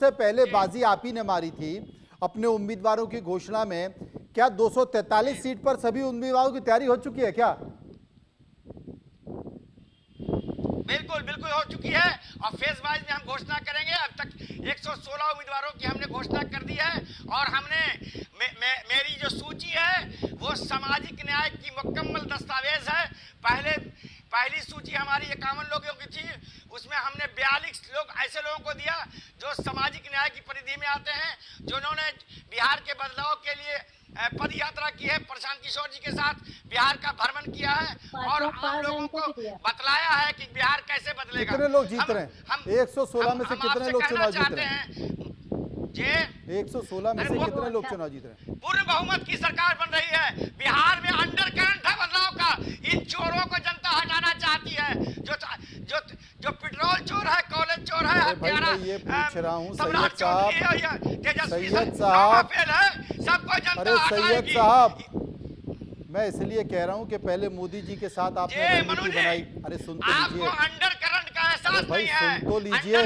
से पहले बाजी आप ही ने मारी थी अपने उम्मीदवारों की घोषणा में। क्या 243 सीट पर सभी उम्मीदवारों की तैयारी हो चुकी है क्या? बिल्कुल बिल्कुल हो चुकी है और फेज वाइज में हम घोषणा करेंगे। अब तक 116 उम्मीदवारों की हमने घोषणा कर दी है और हमने मेरी जो सूची है वो सामाजिक न्याय की मुकम्मल दस्तावेज है। पहली सूची हमारी 51 लोगों की थी, उसमें हमने 42 लोग ऐसे लोगों को दिया जो सामाजिक न्याय की परिधि में आते हैं, जिन्होंने बिहार के बदलाव के लिए पद यात्रा की है, प्रशांत किशोर जी के साथ बिहार का भ्रमण किया है और आम लोगों को बतलाया है कि बिहार कैसे बदलेगा। कितने लोग जीत रहे हैं? 116 में से कितने लोग चुनाव जीत रहे हैं? 116 में से कितने लोग चुनाव जीत रहे हैं? पूर्ण बहुमत की सरकार बन रही है। बिहार में अंडर करंट है बदलाव का। इन चोरों को जनता हटाना चाहती है, जो पेट्रोल चोर है, कॉलेज चोर है, हत्यारा, ये पूछ रहा हूँ सम्राट चौधरी है या तेजस्वी सैयद साहब, सबको जनता सैयद साहब, मैं इसलिए कह रहा हूँ कि पहले मोदी जी के साथ आपने रणनीति बनाई। अरे सुन तो लीजिए, आपको अंडर करंट का एहसास भाई नहीं है। सुन तो लीजिए,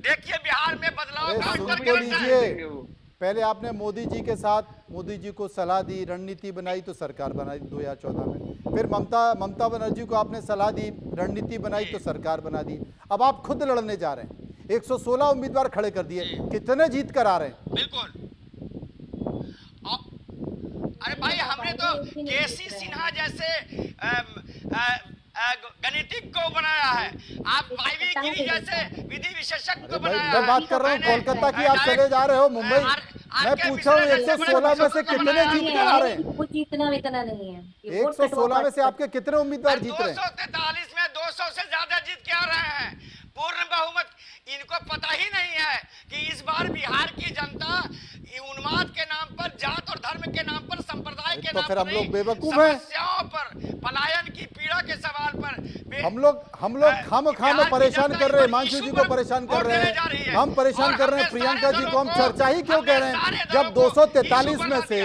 देखिए बिहार में बदलाव का सुन अंडर तो करंट है। लीजिए, पहले आपने मोदी जी के साथ मोदी जी को सलाह दी, रणनीति बनाई तो सरकार बनाई 2014 में। फिर ममता बनर्जी को आपने सलाह दी, रणनीति बनाई तो सरकार बना दी। अब आप खुद लड़ने जा रहे हैं, 116 उम्मीदवार खड़े कर दिए, कितने जीत कर आ रहे हैं? बिल्कुल। अरे भाई, हमने तो केसी सिन्हा जैसे गणितज्ञ को बनाया है, आप वाईवी गिरी जैसे विधि विशेषज्ञ को बनाया है। मैं बात कर रहा हूँ कोलकाता की, आप चले जा रहे हो मुंबई। मैं पूछ रहा हूँ 116 में से कितने जीत कर आ रहे हैं? कुछ जीतना इतना नहीं है। 116 में से आपके कितने उम्मीदवार जीत रहे हैं? 243 में 200 से ज्यादा जीत के आ रहे हैं, पूर्ण बहुमत। इनको पता ही नहीं है कि इस बार बिहार की जनता उन्माद के नाम पर, जात और धर्म के नाम पर, संप्रदाय के नाम पर, हम लोग बेवकूफ हैं, समस्याओं पर, पलायन की पीड़ा के सवाल पर हम लोग खाम परेशान कर रहे हैं। हिमांशु जी को परेशान कर रहे हैं, हम परेशान कर रहे हैं। प्रियंका जी को हम चर्चा ही क्यों कह रहे हैं? जब 243 में से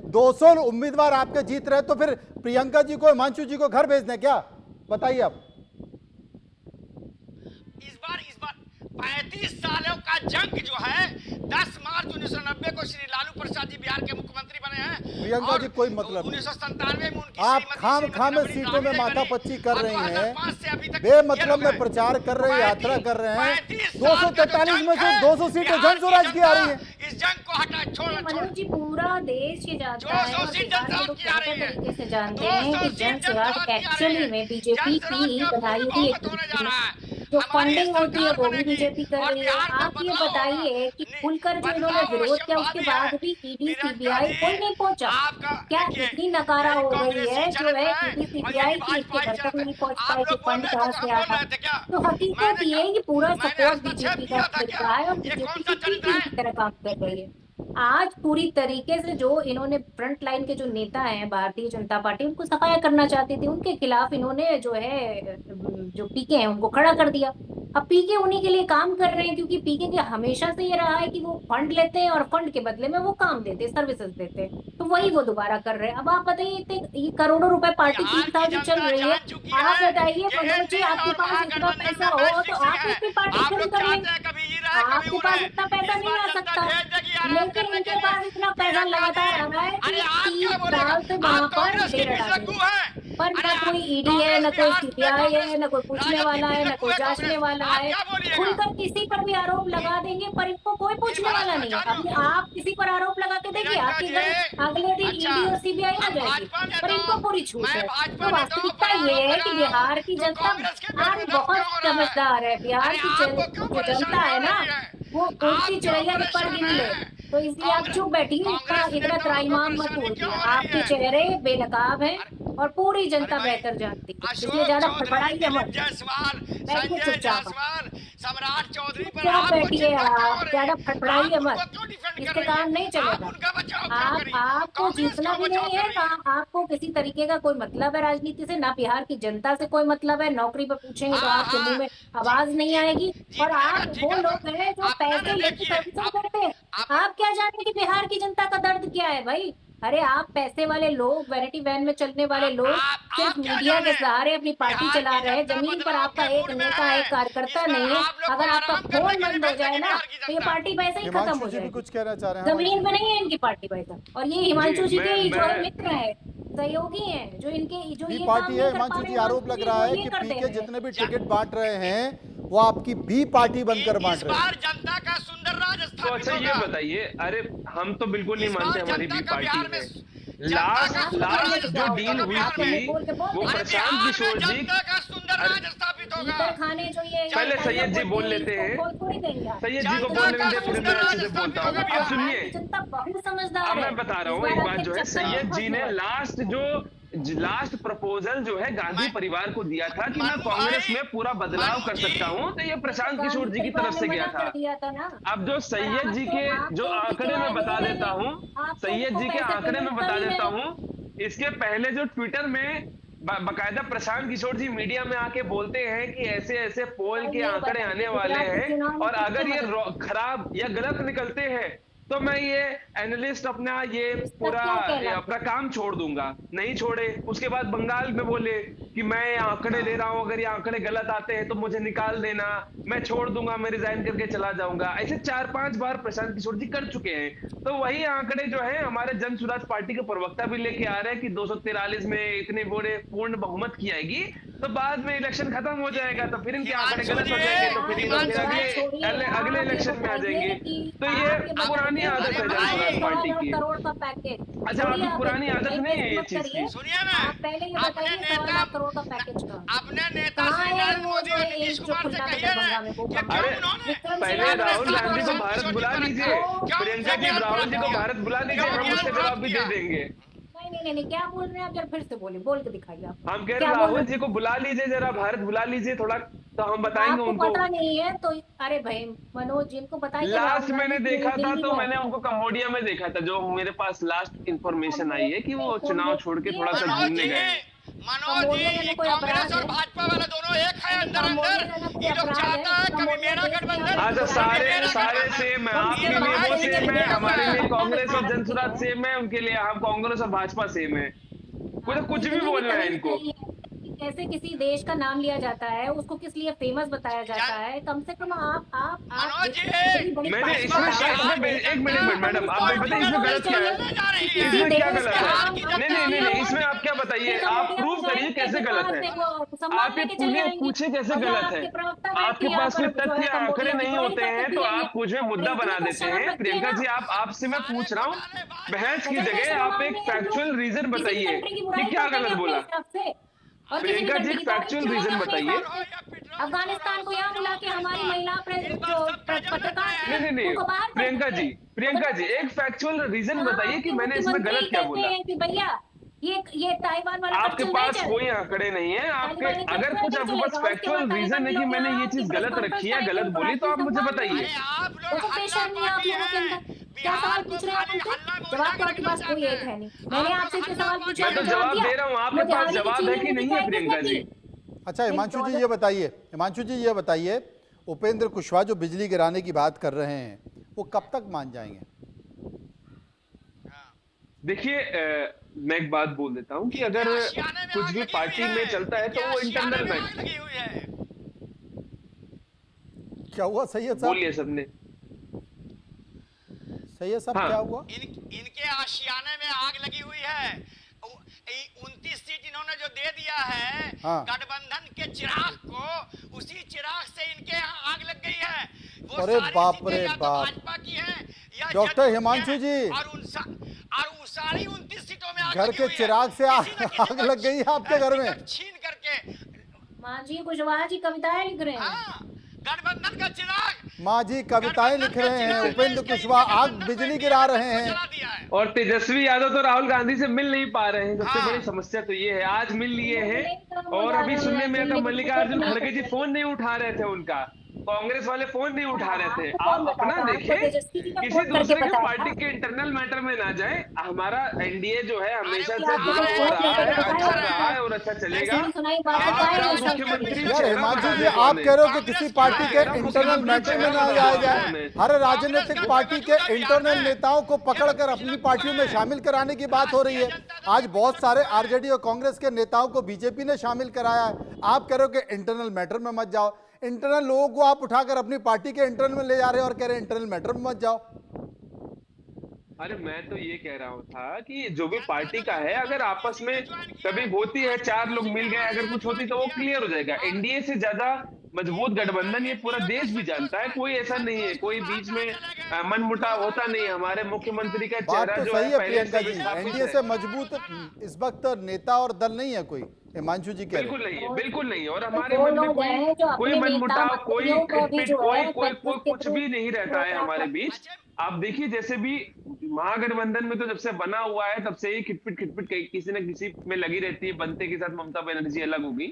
200 उम्मीदवार आपके जीत रहे, तो फिर प्रियंका जी को, हिमांशु जी को घर भेजने क्या? बताइए आप। इस बार 35 सालों का जंग जो है, 10 मार्च 1990 को श्री लालू प्रसाद जी बिहार के मुख्यमंत्री बने हैं। प्रियंका जी कोई मतलब 1997 में उनकी आप खाम सीटों में माथापच्ची कर रही हैं, बेमतलब में प्रचार कर रहे हैं, यात्रा कर रहे हैं। 243 में से 200 सीटें जन स्वराज की आ रही हैं। इस जंग को हटा मनोज जी, पूरा देश ये जानता है और बिहार के लोग बेहतर तरीके से जानते हैं कि जन स्वराज एक्चुअली में बीजेपी की बनाई हुई एक जो फंडिंग होती है वो भी बीजेपी कर रही है। आप ये बताइए कि खुलकर जो इन्होंने विरोध किया उसके बाद भी ईडी सीबीआई कोई नहीं पहुंचा। क्या इतनी नकारा हो गई है जो है ईडी सीबीआई की, इसके घर तक नहीं पहुंच पाई कि फंड कहाँ से आया? तो हकीकत ये है कि पूरा सपोर्ट बीजेपी का मिल रहा है और बीजेपी की तरह काम कर रही है। आज पूरी तरीके से जो इन्होंने फ्रंट लाइन के जो नेता हैं भारतीय जनता पार्टी, उनको सफाया करना चाहती थी, उनके खिलाफ इन्होंने जो है जो पीके हैं उनको खड़ा कर दिया। अब पीके उन्हीं के लिए काम कर रहे हैं, क्योंकि पीके के हमेशा से ये रहा है कि वो फंड लेते हैं और फंड के बदले में वो काम देते हैं, सर्विसेज देते हैं, तो वही वो दोबारा कर रहे हैं। अब आप बताइए, इतने करोड़ों रुपए पार्टी 3 साल से चल रही है, आप बताइए मनोज जी, आपके पास इतना पैसा हो तो आप इसकी पार्टी शुरू करिए। आपके पास इतना पैसा नहीं आ सकता, लेकिन इनके पास इतना पैसा लगातार आ रहा है कि 3 साल से वहां पर डेरा डाल है। पर न कोई ईडी है, न कोई सीबीआई है, न कोई पूछने वाला है, न कोई जांचने वाला है। खुलकर किसी पर भी आरोप लगा देंगे पर इनको कोई पूछने वाला नहीं है। अभी आप किसी पर आरोप लगा के देखिए, आपके घर अगले दिन ईडी और सीबीआई आ जाएगी, पर इनको पूरी छूट है। तो वास्तविकता ये है कि बिहार की जनता आज बहुत समझदार है। बिहार की जो जनता है ना, वो उनकी चढ़ैया पर गिन ले, तो इसलिए आप चुप बैठिए, इतना त्राईमाम मत बोलिए। आपके चेहरे बेनकाब हैं और पूरी जनता बेहतर जानती है, इसलिए ज्यादा फड़फड़ाइए मत, बैठिए चुपचाप, सम्राट चौधरी पर क्या बैठिए आप, ज्यादा फड़फड़ाइए मत, इसके काम नहीं चलेगा। आपको जीतना भी नहीं है, आपको किसी तरीके का कोई मतलब है राजनीति से, ना बिहार की जनता से कोई मतलब है। नौकरी पर पूछेंगे तो आपके मुंह में आवाज नहीं आएगी, और आप वो लोग हैं जो पैसे लेके सर्विसेज करते हैं। आप क्या जाने कि बिहार की जनता का दर्द क्या है भाई? अरे आप पैसे वाले लोग, वैनिटी वैन में चलने वाले लोग सिर्फ क्या मीडिया के जाने सहारे अपनी पार्टी बिहार चला की रहे हैं। जनता जमीन पर बदलाव आपका के एक मूड में नेता, है। एक कार्यकर्ता इस पर नहीं है। आप लोग को अगर आपका आराम करने फोन के लिए बंद हो भेज जाए देंगे ना बिहार की तो ये जनता। पार्टी वैसे ही खत्म हिमांशु हो जी भी जाएगी। कुछ कहना चाह रहे हैं। जमीन में नहीं है इनकी पार्टी वैसा। और ये हिमांशु जी के जो है मैं मित्र है, सहयोगी हैं, जो इनके जो बी ये पार्टी काम है। नहीं कर पा हिमांशु रहे जी, आरोप लग हिमांशु रहा वो है ये कि कर पीके देंगे। जितने भी टिकट बांट रहे हैं वो आपकी बी पार्टी बनकर बांट इस रहे हैं। बार जनता का सुंदर राज तो स्थापित अच्छा ये होगा। बताइए, अरे हम तो बिल्कुल नहीं इस मानते बार हमारी जनता बी का बिहार पार्टी में है। जनता का आप सुंदर लास्ट राज जो बताओ, डील आप हुई तो थी बोल के बोल वो देते हैं। अरे प्रशांत बिहार में किशोर जी, जनता का सुंदर अरे राज स्थापित होगा। भीतर खाने जो ये पहले टाइप सैयद जी होते बोल हैं, लेते इसको हैं। खोल थोड़ी देंगे आप। सैयद जी को जनता बोलने का दे, फिर सुंदर मैं अच्छे राज से बोलता हूँ। स्थापित होगा अब सुनिए, बिहार की जनता बहुत समझदार अब है। मैं बता रहा इस हूँ बार एक बात आपके जो है, चक्कर में सैयद जी ने फंसने लास्ट प्रपोजल जो है गांधी मैं- परिवार को दिया था कि मैं मनु कांग्रेस भाई, में पूरा बदलाव मनु कर जी, सकता हूँ, तो ये प्रशांत वाले। किशोर जी की तरफ से गया मना था। कर दिया था ना। अब जो सैयद जी के जो आंकड़े में बता देता हूँ, सैयद जी के आंकड़े में बता देता हूँ, इसके पहले जो ट्विटर में बकायदा प्रशांत किशोर जी मीडिया में आके बोलते हैं कि ऐसे ऐसे पोल के आंकड़े आने वाले हैं, और अगर ये खराब या गलत निकलते हैं तो मैं ये एनालिस्ट अपना ये पूरा अपना काम छोड़ दूंगा। नहीं छोड़े, उसके बाद बंगाल में बोले कि मैं आंकड़े ले रहा हूं, अगर ये आंकड़े गलत आते हैं तो मुझे निकाल देना, मैं छोड़ दूंगा, मैं रिजाइन करके चला जाऊंगा। ऐसे 4-5 बार प्रशांत किशोर जी कर चुके हैं। तो वही आंकड़े जो है हमारे जन स्वराज पार्टी के प्रवक्ता भी लेके आ रहे हैं कि 243 में इतने बड़े पूर्ण बहुमत की आएगी, तो बाद में इलेक्शन खत्म हो जाएगा, तो फिर इनके आंकड़े गलत हो जाएंगे, तो फिर अगले इलेक्शन में आ जाएंगे। तो ये पुरानी आदत है जनता पार्टी की। करोड़ का पैकेज। अच्छा, आपकी पुरानी आदत नहीं है ये चीज की? सुनिए ना, आप पहले ये अपने बताइए नेता 1.25 करोड़ का पैकेज का अपने नेता कहाँ श्री है नरेंद्र वो मोदी जो और एक नीतीश जो कुमार से खुला कहिए ना दरबार में वो कि कहाँ क्यों है? उन्होंने पहले राहुल गांधी को भारत बुला लीजिए, प्रियंका जी राहुल जी को भारत बुला लीजिए, हम उसके जवाब भी दे देंगे। नहीं, क्या बोल रहे हैं आप? जरा फिर से बोलिए, बोल के दिखाइए आप। हम कह रहे हैं राहुल जी को बुला लीजिए, जरा भारत बुला लीजिए थोड़ा, तो हम बताएंगे आपको उनको। पता नहीं है तो अरे भाई मनोज जी को बताइए। लास्ट राहुल मैंने गांधी देखा था दिल्ली तो में मैंने उनको कंबोडिया में देखा था, जो मेरे पास लास्ट इंफॉर्मेशन आई है कि वो चुनाव छोड़ के थोड़ा सा मनोज घूमने जी, गए। मनोज जी, कांग्रेस और भाजपा वाला दोनों एक है अंदर अंदर। ये लोग चाहता है कभी मेरा गठबंधन, अच्छा, सारे सेम है, आपके लिए वो सेम है, हमारे लिए कांग्रेस और जन स्वराज सेम है, उनके लिए हम कांग्रेस और भाजपा सेम है। कुछ भी बोलना है इनको। कैसे किसी देश का नाम लिया जाता है, उसको किस लिए फेमस बताया जाता है? कम से कम आप मनोज जी, मैंने एक मिनट मैडम, आप बताइए इसमें गलत क्या है? इसमें क्या गलत है? नहीं, इसमें आप क्या बताइए, आप प्रूव करिए कैसे गलत है। आप ये पूछे कैसे गलत है? आपके पास कोई तथ्य आंकड़े नहीं होते हैं तो आप कुछ में मुद्दा बना देते हैं। प्रियंका जी, आपसे मैं पूछ रहा हूँ, बहस की जगह आप एक फैक्चुअल रीजन बताइए कि क्या गलत बोला। प्रियंका जी, एक फैक्चुअल रीजन बताइए। अफगानिस्तान को यहाँ बुला के हमारी महिला पत्रकार नहीं, प्रियंका जी एक फैक्चुअल रीजन बताइए कि मैंने इसमें गलत क्या बोला। भैया ये ताइवान वाला आपके पास कोई आंकड़े नहीं है, आपके अगर कुछ आपके पास फैक्चुअल रीजन है कि मैंने ये चीज गलत रखी है, गलत बोली, तो आप मुझे बताइए। क्या सवाल पूछ रहे हैं आप उनसे? जवाब तो आपके पास कोई एक है नहीं। मैंने आपसे जो सवाल पूछा मैं तो जवाब दे रहा हूँ, आपके पास जवाब है कि नहीं है प्रियंका जी? अच्छा हिमांशु जी ये बताइए, उपेंद्र कुशवाहा जो बिजली गिराने की बात कर रहे हैं वो कब तक मान जाएंगे? देखिए, मैं एक बात बोल देता हूँ कि अगर कुछ भी पार्टी में चलता है तो वो इंटरनल मैटर। क्या हुआ सैयद साहब? बोलिए सबने। सैयद साहब हाँ। क्या हुआ? इनके आशियाने में आग लगी हुई है। 29 सीट इन्होंने जो दे दिया है गठबंधन के चिराग को, उसी चिराग से इनके यहाँ आग लग गई है। वो अरे बाप रे बाप, भाजपा की है या डॉक्टर हिमांशु जी, और सारी 29 सीटों में घर के चिराग से आग लग गई है आपके घर में? छीन करके माँ जी कुशवाहा जी कविताएं लिख रहे हैं। गठबंधन का चिराग, माँ जी कविताएं लिख रहे हैं, उपेंद्र कुशवाहा आग बिजली गिरा रहे हैं, और तेजस्वी यादव तो राहुल गांधी से मिल नहीं पा रहे हैं। सबसे बड़ी समस्या तो ये है, आज मिल लिए हैं और अभी सुनने में आता मल्लिकार्जुन खड़गे जी फोन नहीं उठा रहे थे उनका। कांग्रेस वाले फोन नहीं उठा रहे थे। आपको कौन आप अपना बताता? आपको देखिए, तेजस्वी जी का किसी फोन करके दूसरे के बताया पार्टी था? के इंटरनल मैटर में ना जाए। हमारा एनडीए जो है हमेशा से आपको जुड़ा हुआ फोन रहा करके है, बताया अच्छा था? रहा है और अच्छा चलेगा। सुनी सुनाई बात आप बताए मेरा नहीं सब मुख्यमंत्री यार चेहरा हिमांशु जी, बनाने आप कौन कह है? रहे हो कि किसी पार्टी के मेरा इंटरनल मुख्यमंत्री मैटर में चेहरा ना बनाने जाया कौन जाए, है? हर राजनीतिक पार्टी के इंटरनल नेताओं को पकड़कर अपनी पार्टियों में शामिल कराने की बात हो रही है। आज बहुत सारे आरजेडी और कांग्रेस के नेताओं को बीजेपी ने शामिल कराया है। आप कह रहे हो कि इंटरनल मैटर में मत जाओ। इंटरनल लोगों को आप उठाकर अपनी पार्टी के इंटरनल में ले जा रहे हो और कह रहे हैं इंटरनल मैटर में मत जाओ। अरे मैं तो ये कह रहा हूँ था कि जो भी पार्टी का है, अगर आपस में कभी होती है, चार लोग मिल गए, अगर कुछ होती तो वो क्लियर हो जाएगा। एनडीए से ज्यादा मजबूत गठबंधन ये पूरा देश भी जानता है। कोई ऐसा नहीं है, कोई बीच में मनमुटाव होता नहीं है। हमारे मुख्यमंत्री का बात चेहरा तो जो सही है है पहले प्रियंका से जी, विस्थापित एनडीए है। से मजबूत इस वक्त नेता और दल नहीं है कोई, हिमांशु जी कह रहे बिल्कुल हैं। नहीं है, बिल्कुल नहीं है। और हमारे वो मन में लोग हैं जो कोई अपने नेता मनमुटाव, कोई मंत्रियों को भी खिटपिट, जो कोई है कोई कोई फेसबुक के कुछ थ्रू भी नहीं रहता है हमारे बीच। आप देखिए, जैसे भी महागठबंधन में तो जब से बना हुआ है तब से ही खिटपिट खिटपिट किसी न किसी में लगी रहती है। बनते के साथ ममता बनर्जी अलग होगी,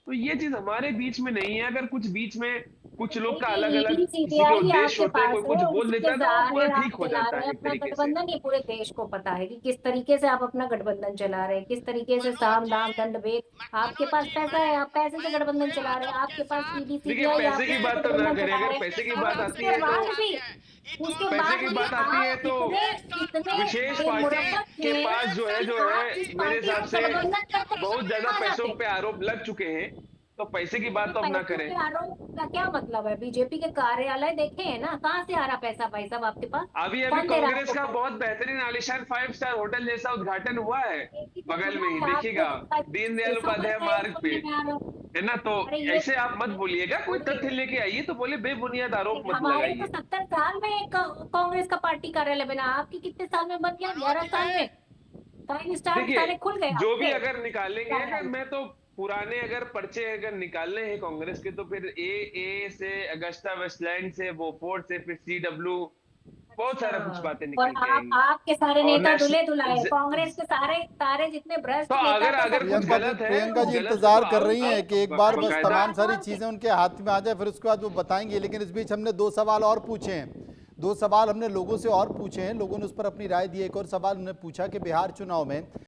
तो ये चीज हमारे बीच में नहीं है। अगर कुछ बीच में कुछ लोग का अलग अलग ईडी किसी के सीबीआई उद्देश्य आपके होते हैं, पास कोई कुछ है, बोल उसी देता के है, तो वो पूरा सहारे आप ठीक हो चला जाता रहे है हैं एक अपना तरीके से। गठबंधन। ये पूरे देश को पता है कि किस तरीके से आप अपना गठबंधन चला रहे हैं, किस तरीके से साम दाम दंड भेद। आपके पास पैसा है, आप पैसे से गठबंधन चला रहे हैं। आपके पास ईडी देखिए, सीबीआई, आप पैसे की बात तो ना गठबंधन करें। चला अगर रहे पैसे की हैं। बात और आती है तो उसके पैसे बाद की भी बात आती है आप तो इतने विशेष बेमुरब्बत पार्टी के हैं पास जो है कि आप इस मेरे पार्टी हिसाब से से गठबंधन करते बहुत ज्यादा आ पैसों जाते। पे आरोप लग चुके हैं। तो पैसे की बात तो अब ना पैसों करें। के आरोप का क्या मतलब है? बीजेपी के कार्यालय देखे हैं ना, कहाँ से आ रहा पैसा भाई साहब आपके पास? अभी अभी कौन दे रहा है कांग्रेस का आपको? बहुत बेहतरीन आलीशान 5 स्टार होटल जैसा उद्घाटन हुआ है बगल में ही, आपको देखिएगा, लगता है दीनदयाल 600 उपाध्याय पैसे मार्ग पे, सुनने में आ रहा है। है ना। तो अरे ये ऐसे आप मत बोलिएगा, कोई तथ्य लेके आइए तो बोले बेबुनियाद आरोप मत हमारे तो लगाइए। 70 साल में एक कांग्रेस का पार्टी कार्यालय बना, आपकी कितने साल में बन गया? 11 साल में 5 स्टार सारे देखिए, खुल गए जो भी आपके। अगर निकालेंगे, अगर मैं तो पुराने अगर पर्चे अगर निकालने हैं कांग्रेस के, तो फिर ए से अगस्ता वेस्टलैंड से बोफोर्ड से फिर सीडब्ल्यू, बहुत सारा कुछ बातें और निकल के आएंगी। आपके सारे और नेता नेशनल- दुल्हे दुल्हाए, कांग्रेस के सारे सारे जितने भ्रष्ट तो नेता अगर थे, अगर सब कुछ प्रियंका गलत जी, है, प्रियंका जी गलत है इंतजार तो कर रही हैं कि एक बार बस बकायदा- तमाम सारी चीजें उनके हाथ में आ जाए, फिर उसके बाद वो बताएंगे। लेकिन इस बीच हमने 2 सवाल और पूछे हैं। 2 सवाल हमने लोगों से और पूछे हैं, लोगों ने उस पर अपनी राय दी। एक और सवाल उन्होंने पूछा कि बिहार चुनाव में